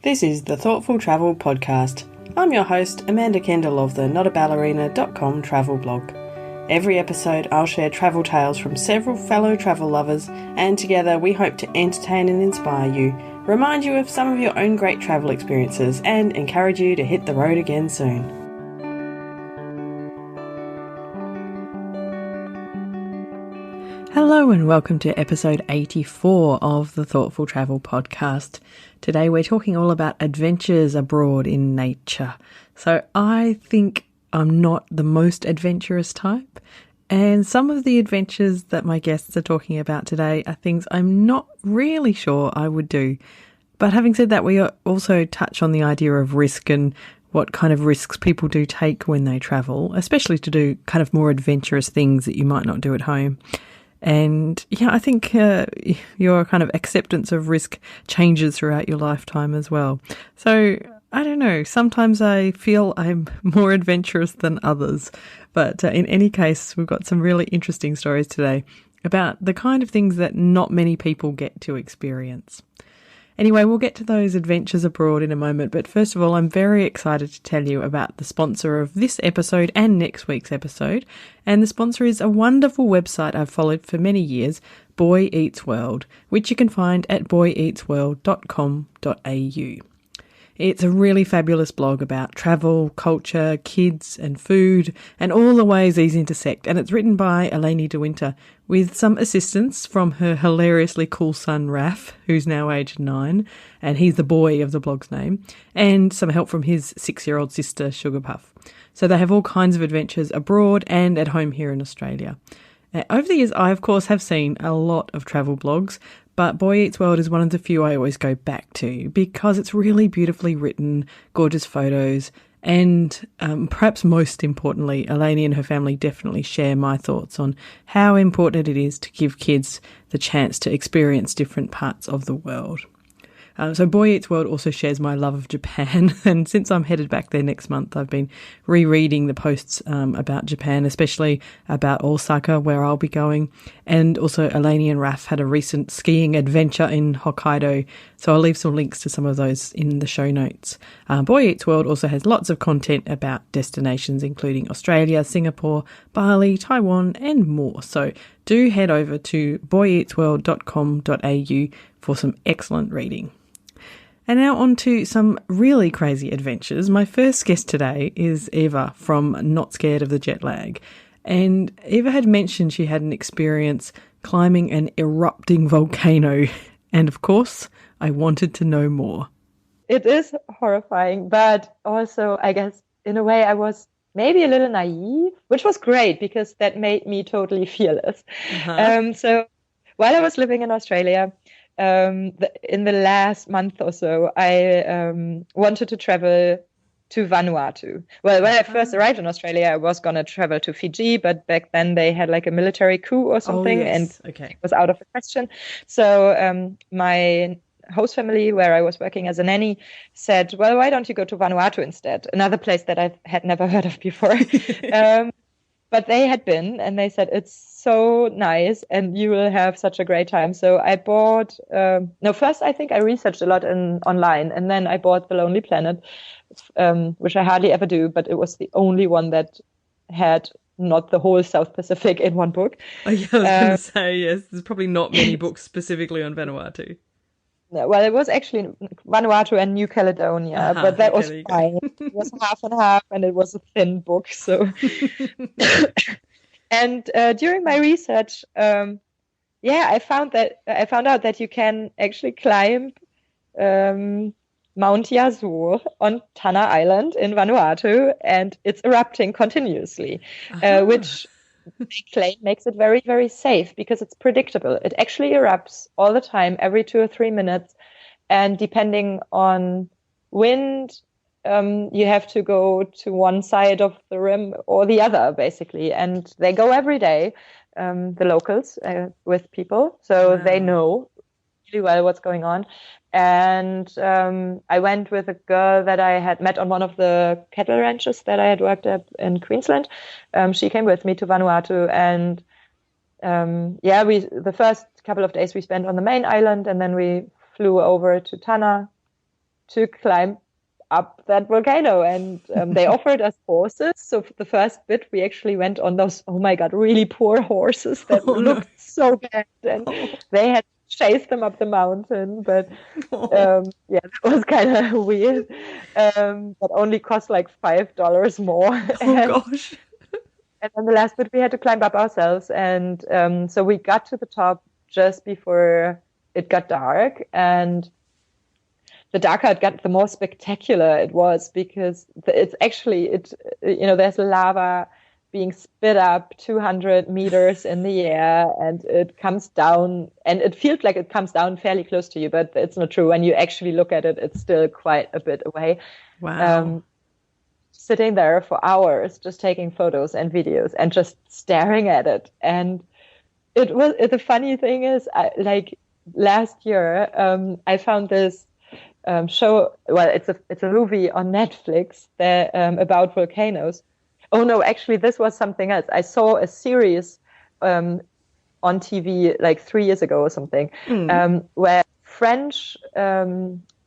This is the Thoughtful Travel Podcast. I'm your host, Amanda Kendall of the notaballerina.com travel blog. Every episode I'll share travel tales from several fellow travel lovers, and together we hope to entertain and inspire you, remind you of some of your own great travel experiences, and encourage you to hit the road again soon. Hello and welcome to episode 84 of the Thoughtful Travel Podcast. Today we're talking all about adventures abroad in nature. So I think I'm not the most adventurous type, and some of the adventures that my guests are talking about today are things I'm not really sure I would do. But having said that, we also touch on the idea of risk and what kind of risks people do take when they travel, especially to do kind of more adventurous things that you might not do at home. And yeah, I think your kind of acceptance of risk changes throughout your lifetime as well. So I don't know, sometimes I feel I'm more adventurous than others. But in any case, we've got some really interesting stories today about the kind of things that not many people get to experience. Anyway, we'll get to those adventures abroad in a moment, but first of all, I'm very excited to tell you about the sponsor of this episode and next week's episode, and the sponsor is a wonderful website I've followed for many years, Boy Eats World, which you can find at boyeatsworld.com.au. It's a really fabulous blog about travel, culture, kids and food and all the ways these intersect, and it's written by Eleni de Winter with some assistance from her hilariously cool son Raf, who's now aged 9, and he's the boy of the blog's name, and some help from his 6-year-old sister Sugar Puff. So they have all kinds of adventures abroad and at home here in Australia. Over the years, I of course have seen a lot of travel blogs, but Boy Eats World is one of the few I always go back to because it's really beautifully written, gorgeous photos, and perhaps most importantly, Eleni and her family definitely share my thoughts on how important it is to give kids the chance to experience different parts of the world. So Boy Eats World also shares my love of Japan, and since I'm headed back there next month, I've been rereading the posts about Japan, especially about Osaka, where I'll be going, and also Eleni and Raf had a recent skiing adventure in Hokkaido, so I'll leave some links to some of those in the show notes. Boy Eats World also has lots of content about destinations, including Australia, Singapore, Bali, Taiwan, and more, so do head over to boyeatsworld.com.au for some excellent reading. And now on to some really crazy adventures. My first guest today is Eva from Not Scared of the Jet Lag. And Eva had mentioned she had an experience climbing an erupting volcano. And of course, I wanted to know more. It is horrifying, but also, I guess, in a way, I was maybe a little naive, which was great because that made me totally fearless. So while I was living in Australia, in the last month or so, I wanted to travel to Vanuatu. Well, when I first arrived in Australia, I was going to travel to Fiji, but back then they had like a military coup or something, and it was out of the question. So my host family, where I was working as a nanny, said, well, why don't you go to Vanuatu instead? Another place that I had never heard of before. But they had been, and they said, it's so nice, and you will have such a great time. So I bought, first I think I researched a lot online, and then I bought The Lonely Planet, which I hardly ever do, but it was the only one that had not the whole South Pacific in one book. Oh, yeah, I was going to say, yes, there's probably not many books specifically on Vanuatu. Well, it was actually Vanuatu and New Caledonia, but that was fine. It was half and half, and it was a thin book. So, and during my research, I found out that you can actually climb Mount Yazur on Tanna Island in Vanuatu, and it's erupting continuously, which they claim makes it very, very safe because it's predictable. It actually erupts all the time, every 2 or 3 minutes. And depending on wind, you have to go to one side of the rim or the other, basically. And they go every day, the locals, with people. So They know really well what's going on. And I went with a girl that I had met on one of the cattle ranches that I had worked at in Queensland. She came with me to Vanuatu, and the first couple of days we spent on the main island, and then we flew over to Tanna to climb up that volcano, and they offered us horses. So for the first bit, we actually went on those, oh my God, really poor horses that looked so bad, and they had to chase them up the mountain. But yeah, that was kind of weird. That only cost like $5 more. Gosh. And then the last bit we had to climb up ourselves, and so we got to the top just before it got dark, and the darker it got, the more spectacular it was, because it's actually, there's lava being spit up 200 meters in the air, and it comes down, and it feels like it comes down fairly close to you, but it's not true. When you actually look at it, it's still quite a bit away. Wow. Sitting there for hours, just taking photos and videos and just staring at it. And the funny thing is, last year, I found this show. Well, it's a movie on Netflix that about volcanoes. Oh no, actually, this was something else. I saw a series on TV like 3 years ago or something, where French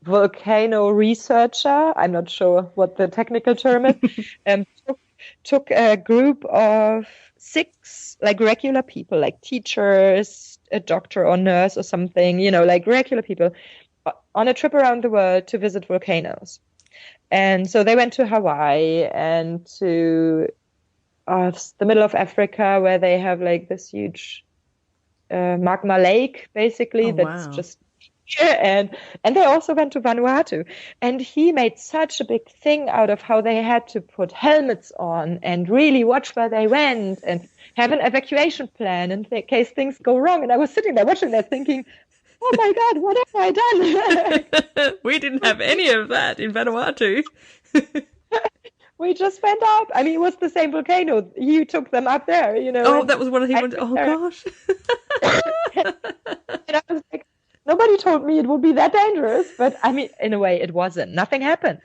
volcano researcher, I'm not sure what the technical term is, took a group of 6 like regular people, like teachers, a doctor or nurse or something, like regular people, on a trip around the world to visit volcanoes. And so they went to Hawaii and to the middle of Africa, where they have like this huge magma lake, basically, that's just here. And they also went to Vanuatu. And he made such a big thing out of how they had to put helmets on and really watch where they went and have an evacuation plan in case things go wrong. And I was sitting there watching that thinking, oh my God, what have I done? We didn't have any of that in Vanuatu. We just went up. I mean, it was the same volcano. You took them up there, Oh, that was what he wanted. Oh, gosh. And I was like, nobody told me it would be that dangerous. But I mean, in a way, it wasn't. Nothing happened.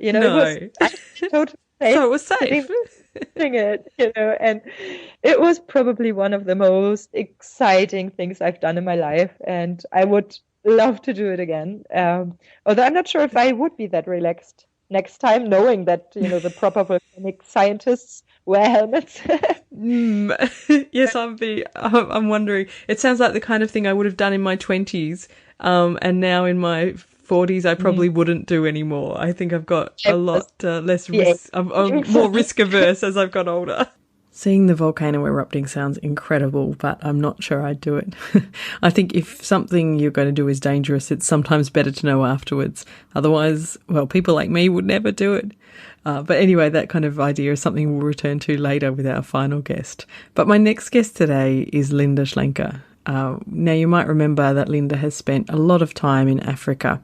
No. It was totally safe. So it was safe. And it was probably one of the most exciting things I've done in my life, and I would love to do it again. Although I'm not sure if I would be that relaxed next time, knowing that the proper volcanic scientists wear helmets. Yes, I'm wondering. It sounds like the kind of thing I would have done in my 20s, and now in my 40s I probably wouldn't do anymore. I think I've got a lot less risk. I'm more risk averse as I've got older. Seeing the volcano erupting sounds incredible, but I'm not sure I'd do it. I think if something you're going to do is dangerous, it's sometimes better to know afterwards. Otherwise, well, people like me would never do it. But anyway, that kind of idea is something we'll return to later with our final guest. But my next guest today is Linda Schlencker. Now, you might remember that Linda has spent a lot of time in Africa,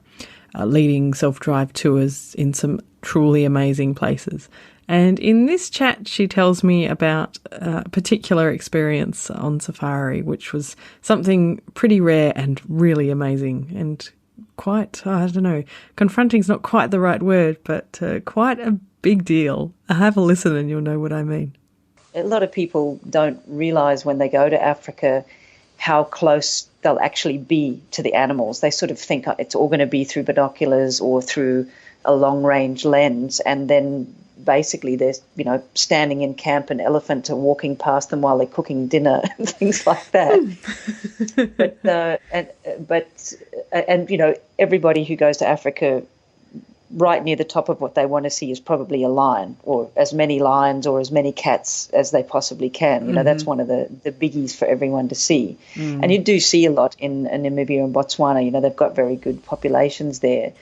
leading self-drive tours in some truly amazing places. And in this chat, she tells me about a particular experience on safari, which was something pretty rare and really amazing and quite, I don't know, confronting's not quite the right word, but quite a big deal. Have a listen and you'll know what I mean. A lot of people don't realise when they go to Africa how close they'll actually be to the animals. They sort of think it's all going to be through binoculars or through a long-range lens, and then basically they're, standing in camp, an elephant are walking past them while they're cooking dinner and things like that. But everybody who goes to Africa, right near the top of what they want to see is probably a lion, or as many lions or as many cats as they possibly can. That's one of the biggies for everyone to see. And you do see a lot in Namibia and Botswana. They've got very good populations there.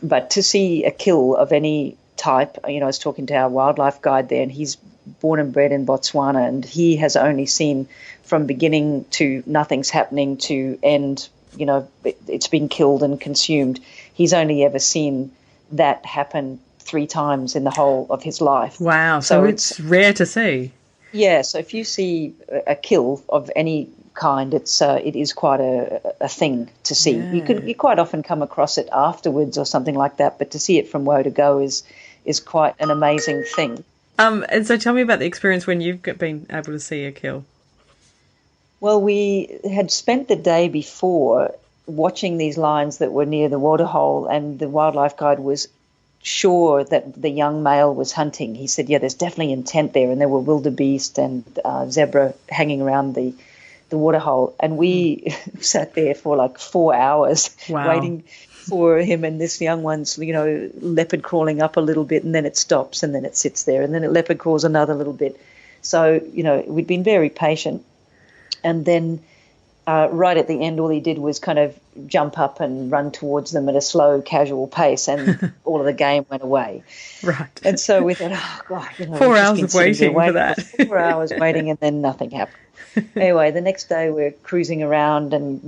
But to see a kill of any type, I was talking to our wildlife guide there, and he's born and bred in Botswana, and he has only seen from beginning to nothing's happening to end, it's been killed and consumed. He's only ever seen that happen 3 times in the whole of his life. Wow, so it's rare to see. Yeah, so if you see a kill of any kind, it is quite a thing to see. Yeah. You quite often come across it afterwards or something like that, but to see it from where to go is quite an amazing thing. And so tell me about the experience when you've been able to see a kill. Well, we had spent the day before watching these lions that were near the waterhole, and the wildlife guide was sure that the young male was hunting. He said, yeah, there's definitely intent there, and there were wildebeest and zebra hanging around the waterhole. And we sat there for like 4 hours waiting for him, and this young one's, leopard crawling up a little bit, and then it stops, and then it sits there, and then a leopard crawls another little bit. So, we'd been very patient. And then right at the end, all he did was kind of jump up and run towards them at a slow, casual pace, and all of the game went away. Right. And so we thought, oh, God. 4 hours of waiting for that. 4 hours waiting, and then nothing happened. Anyway, the next day we're cruising around, and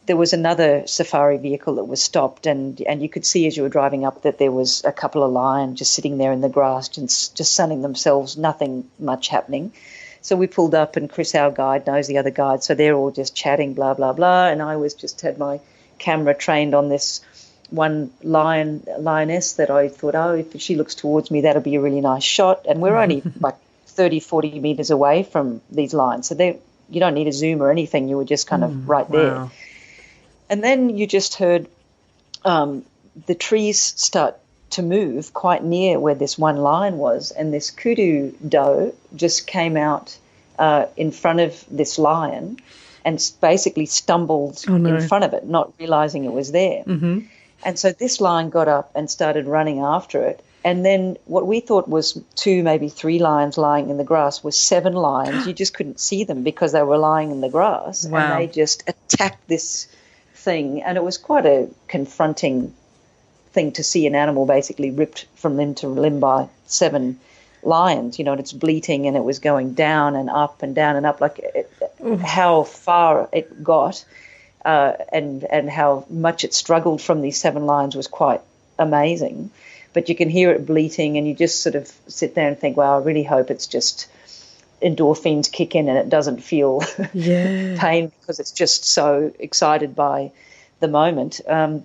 there was another safari vehicle that was stopped, and you could see as you were driving up that there was a couple of lions just sitting there in the grass, just sunning themselves, nothing much happening. So we pulled up, and Chris, our guide, knows the other guide, so they're all just chatting, blah, blah, blah, and I had my camera trained on this one lioness that I thought, if she looks towards me, that'll be a really nice shot, and we're only like 30, 40 metres away from these lions, so you don't need a zoom or anything, you were just kind of right there. Wow. And then you just heard the trees start to move quite near where this one lion was, and this kudu doe just came out in front of this lion and basically stumbled in front of it, not realizing it was there. Mm-hmm. And so this lion got up and started running after it, and then what we thought was 2, maybe 3 lions lying in the grass was 7 lions. You just couldn't see them because they were lying in the grass. Wow. And they just attacked this thing, and it was quite a confronting thing to see an animal basically ripped from limb to limb by 7 lions, and it's bleating, and it was going down and up and down and up, how far it got and how much it struggled from these 7 lions was quite amazing. But you can hear it bleating, and you just sort of sit there and think, wow, I really hope it's just endorphins kick in and it doesn't feel pain, because it's just so excited by the moment. And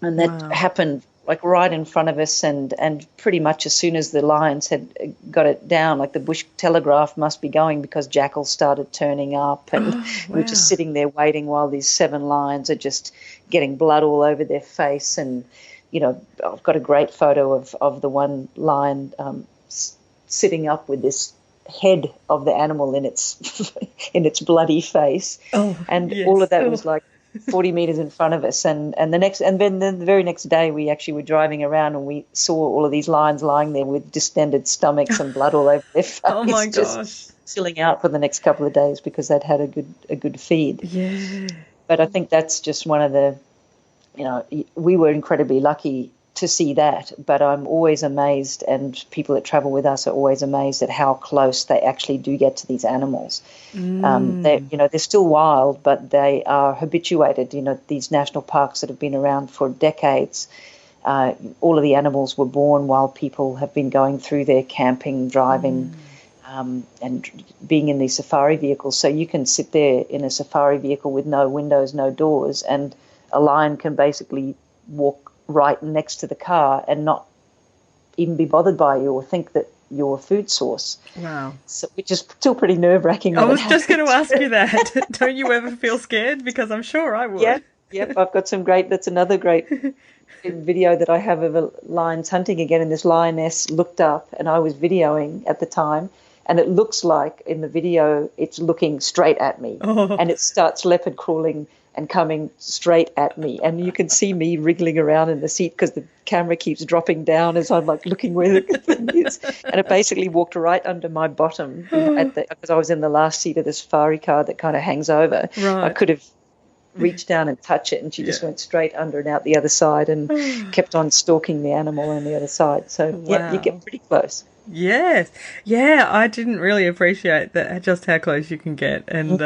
that happened like right in front of us, and pretty much as soon as the lions had got it down, like the bush telegraph must be going, because jackals started turning up, and we're just sitting there waiting while these 7 lions are just getting blood all over their face. And, I've got a great photo of the one lion sitting up with this head of the animal in its bloody face. All of that was like 40 meters in front of us, and then the very next day we actually were driving around, and we saw all of these lions lying there with distended stomachs and blood all over their face. Oh my gosh! Just chilling out for the next couple of days because they'd had a good feed. Yeah. But I think that's just one of the, we were incredibly lucky to see that, but I'm always amazed, and people that travel with us are always amazed at how close they actually do get to these animals. They're still wild, but they are habituated. These national parks that have been around for decades, all of the animals were born while people have been going through their camping, driving, and being in these safari vehicles. So you can sit there in a safari vehicle with no windows, no doors, and a lion can basically walk right next to the car and not even be bothered by you or think that you're a food source. Wow. So, which is still pretty nerve-wracking. I was just going to ask you that. Don't you ever feel scared? Because I'm sure I would. Yep. I've got that's another great video that I have of a lion's hunting again, and this lioness looked up, and I was videoing at the time, and it looks like in the video it's looking straight at me, and it starts leopard crawling and coming straight at me, and you can see me wriggling around in the seat because the camera keeps dropping down as I'm like looking where the thing is, and it basically walked right under my bottom because I was in the last seat of the safari car that kind of hangs over. Right. I could have reached down and touch it, and she just went straight under and out the other side and kept on stalking the animal on the other side. So you get pretty close. Yes. Yeah, I didn't really appreciate that, just how close you can get. And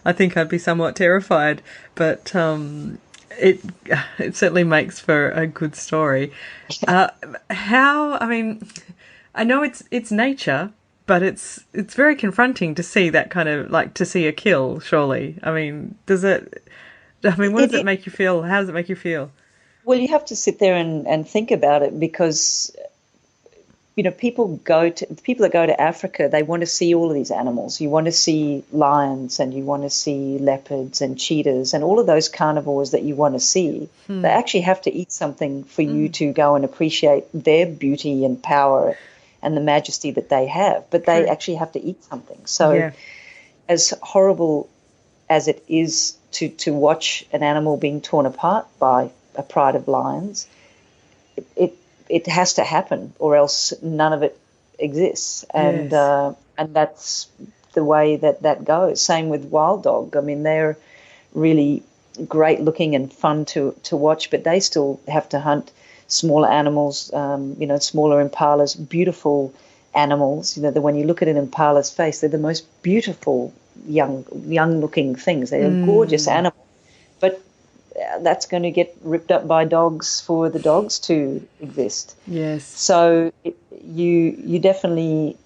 I think I'd be somewhat terrified. But it certainly makes for a good story. I know it's nature, but it's very confronting to see that kind of, like, to see a kill, surely. What does it make you feel? How does it make you feel? Well, you have to sit there and think about it, because people that go to Africa, they want to see all of these animals. You want to see lions, and you want to see leopards and cheetahs and all of those carnivores that you want to see. They actually have to eat something for you to go and appreciate their beauty and power and the majesty that they have. But they actually have to eat something. So as horrible as it is to watch an animal being torn apart by a pride of lions, it has to happen, or else none of it exists. And and that's the way that goes. Same with wild dog. I mean, they're really great looking and fun to watch, but they still have to hunt smaller animals, smaller impalas, beautiful animals. That when you look at an impala's face, they're the most beautiful young looking things. They're a gorgeous animal. But that's going to get ripped up by dogs for the dogs to exist. Yes. So you definitely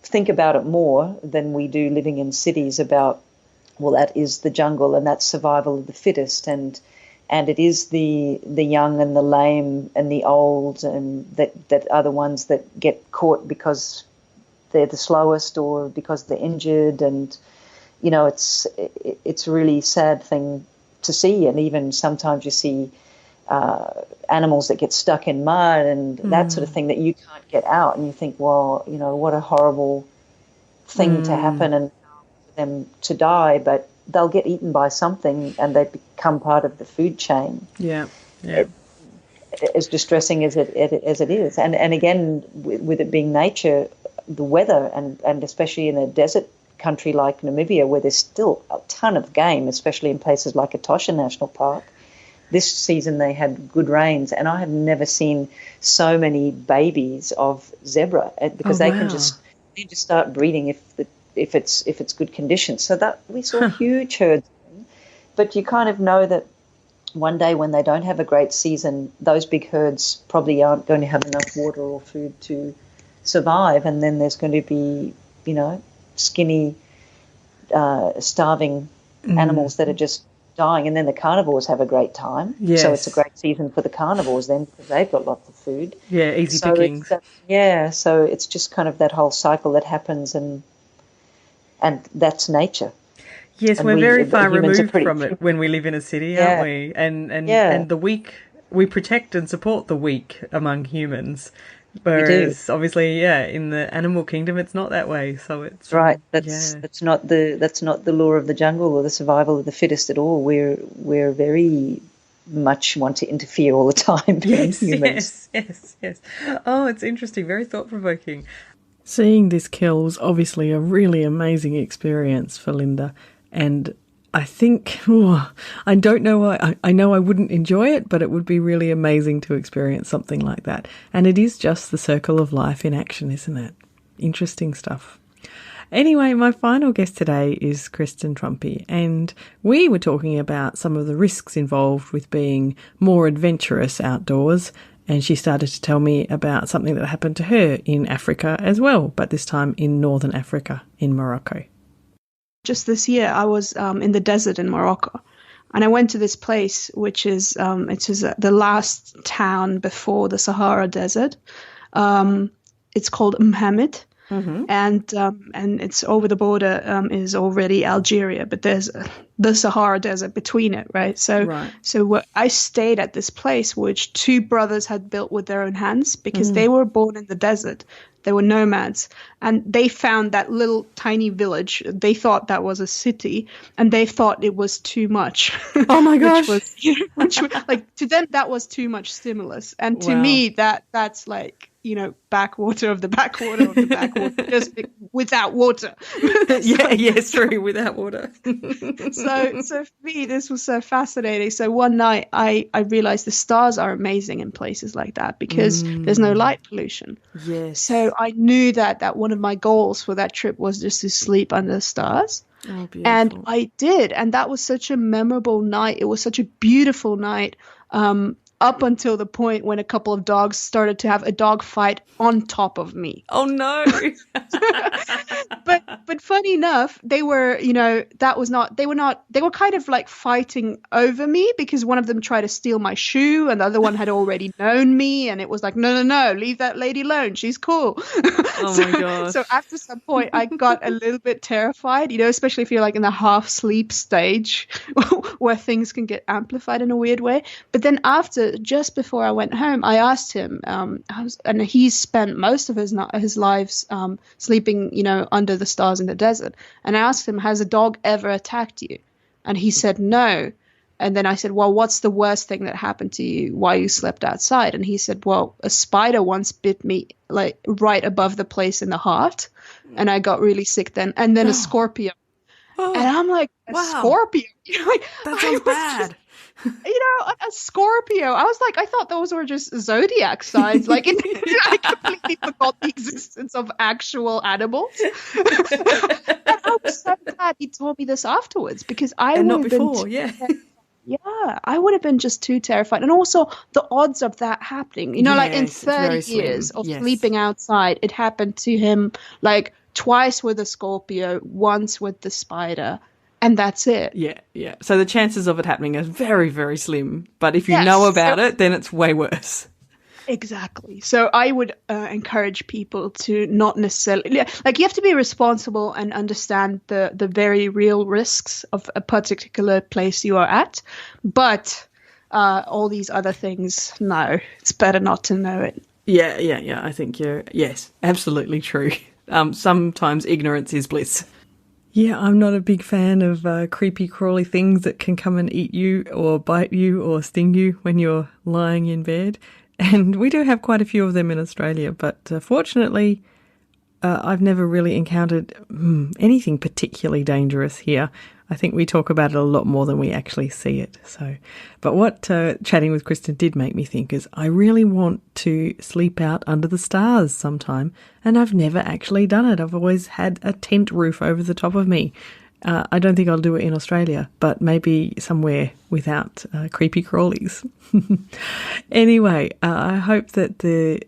think about it more than we do living in cities about, well, that is the jungle and that's survival of the fittest, and it is the young and the lame and the old, and that are the ones that get caught because they're the slowest or because they're injured. And it's a really sad thing to see. And even sometimes you see animals that get stuck in mud and that sort of thing that you can't get out, and you think, well, what a horrible thing to happen and for them to die, but they'll get eaten by something and they become part of the food chain. As distressing as it is, and again, with it being nature, the weather, and especially in a desert country like Namibia, where there's still a ton of game, especially in places like Etosha National Park. This season they had good rains, and I have never seen so many babies of zebra, because they can just start breeding if it's good conditions. So that we saw huge herds, but you kind of know that one day when they don't have a great season, those big herds probably aren't going to have enough water or food to survive, and then there's going to be skinny, starving animals that are just dying, and then the carnivores have a great time. Yes. So it's a great season for the carnivores then, because they've got lots of food. Yeah, easy pickings. So it's just kind of that whole cycle that happens, and that's nature. Yes, and we're very far removed from it when we live in a city, aren't we? And the weak, we protect and support the weak among humans. Whereas obviously, in the animal kingdom, it's not that way. So it's right. That's not the law of the jungle or the survival of the fittest at all. We're very much want to interfere all the time. Yes. Oh, it's interesting. Very thought provoking. Seeing this kill was obviously a really amazing experience for Linda, and I think, I don't know why, I know I wouldn't enjoy it, but it would be really amazing to experience something like that. And it is just the circle of life in action, isn't it? Interesting stuff. Anyway, my final guest today is Kristen Truempy, and we were talking about some of the risks involved with being more adventurous outdoors, and she started to tell me about something that happened to her in Africa as well, but this time in Northern Africa, in Morocco. Just this year, I was in the desert in Morocco, and I went to this place, which is the last town before the Sahara Desert. It's called Mohammed, and it's over the border is already Algeria, but there's the Sahara Desert between it, right? So I stayed at this place, which two brothers had built with their own hands, because they were born in the desert. They were nomads, and they found that little tiny village. They thought that was a city, and they thought it was too much. Oh my gosh! which like to them that was too much stimulus, and to me that's like backwater of the backwater of the backwater, just without water. True, without water. So for me, this was so fascinating. So one night I realized the stars are amazing in places like that, because there's no light pollution. Yes. So I knew that one of my goals for that trip was just to sleep under the stars. Oh, beautiful. And I did. And that was such a memorable night. It was such a beautiful night. up until the point when a couple of dogs started to have a dog fight on top of me. Oh no. But funny enough, they were, they were kind of like fighting over me because one of them tried to steal my shoe and the other one had already known me, and it was like, no, leave that lady alone. She's cool. Oh my gosh. So after some point I got a little bit terrified, especially if you're like in the half sleep stage where things can get amplified in a weird way. But then just before I went home, I asked him, and he's spent most of his lives sleeping, under the stars in the desert. And I asked him, has a dog ever attacked you? And he said no. And then I said, well, what's the worst thing that happened to you while you slept outside? And he said, well, a spider once bit me like right above the place in the heart, and I got really sick then. And then a scorpion. And I'm like, a scorpion? That sounds bad. A Scorpio. I was like, I thought those were just zodiac signs. Like, I completely forgot the existence of actual animals. And I was so glad he told me this afterwards, because I would have been I would have been just too terrified. And also the odds of that happening, like in 30 years of sleeping outside, it happened to him like twice with a Scorpio, once with the spider. And that's it. Yeah. So the chances of it happening are very, very slim. But if you know about it, then it's way worse. Exactly. So I would encourage people to not necessarily, like, you have to be responsible and understand the very real risks of a particular place you are at. But all these other things, no, it's better not to know it. Yeah. I think yes, absolutely true. Sometimes ignorance is bliss. Yeah, I'm not a big fan of creepy, crawly things that can come and eat you or bite you or sting you when you're lying in bed. And we do have quite a few of them in Australia, but fortunately, I've never really encountered anything particularly dangerous here. I think we talk about it a lot more than we actually see it. But what chatting with Kristen did make me think is I really want to sleep out under the stars sometime, and I've never actually done it. I've always had a tent roof over the top of me. I don't think I'll do it in Australia, but maybe somewhere without creepy crawlies. Anyway, I hope that the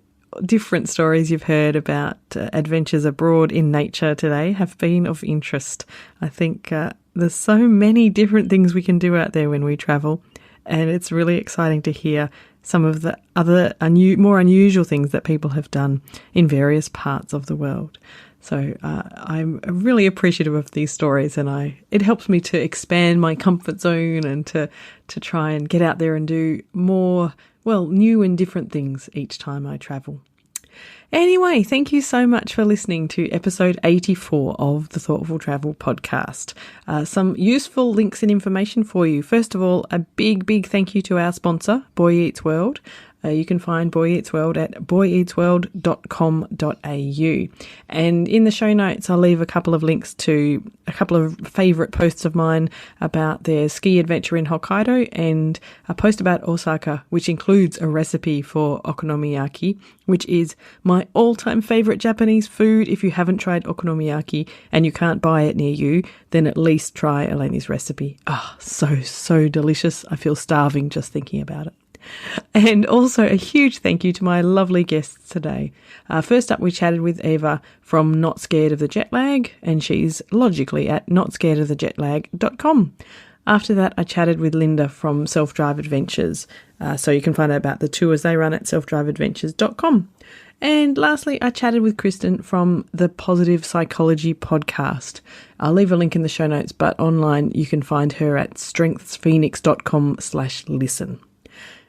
different stories you've heard about adventures abroad in nature today have been of interest. I think there's so many different things we can do out there when we travel, and it's really exciting to hear some of the other more unusual things that people have done in various parts of the world. So I'm really appreciative of these stories, and it helps me to expand my comfort zone and to try and get out there and do more, new and different things each time I travel. Anyway, thank you so much for listening to episode 84 of the Thoughtful Travel podcast. Some useful links and information for you. First of all, a big, big thank you to our sponsor, Boy Eats World. You can find Boy Eats World at boyeatsworld.com.au. And in the show notes, I'll leave a couple of links to a couple of favourite posts of mine about their ski adventure in Hokkaido, and a post about Osaka, which includes a recipe for okonomiyaki, which is my all-time favourite Japanese food. If you haven't tried okonomiyaki and you can't buy it near you, then at least try Eleni's recipe. So delicious. I feel starving just thinking about it. And also a huge thank you to my lovely guests today. First up, we chatted with Eva from Not Scared of the Jet Lag, and she's logically at notscaredofthejetlag.com. After that, I chatted with Linda from Self Drive Adventures, so you can find out about the tours they run at selfdriveadventures.com. And lastly, I chatted with Kristen from the Positive Psychology podcast. I'll leave a link in the show notes, but online you can find her at strengthsphoenix.com/listen.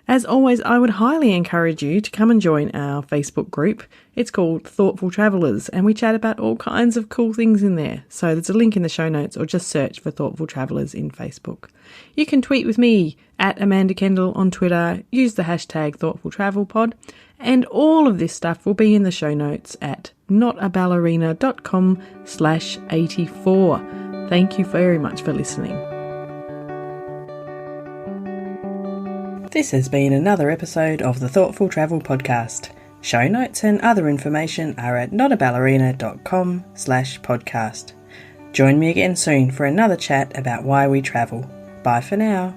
As always, I would highly encourage you to come and join our Facebook group. It's called Thoughtful Travellers, and we chat about all kinds of cool things in there. So there's a link in the show notes, or just search for Thoughtful Travellers in Facebook. You can tweet with me at Amanda Kendall on Twitter, use the hashtag ThoughtfulTravelPod, and all of this stuff will be in the show notes at notaballerina.com/84. Thank you very much for listening. This has been another episode of the Thoughtful Travel Podcast. Show notes and other information are at notaballerina.com/podcast. Join me again soon for another chat about why we travel. Bye for now.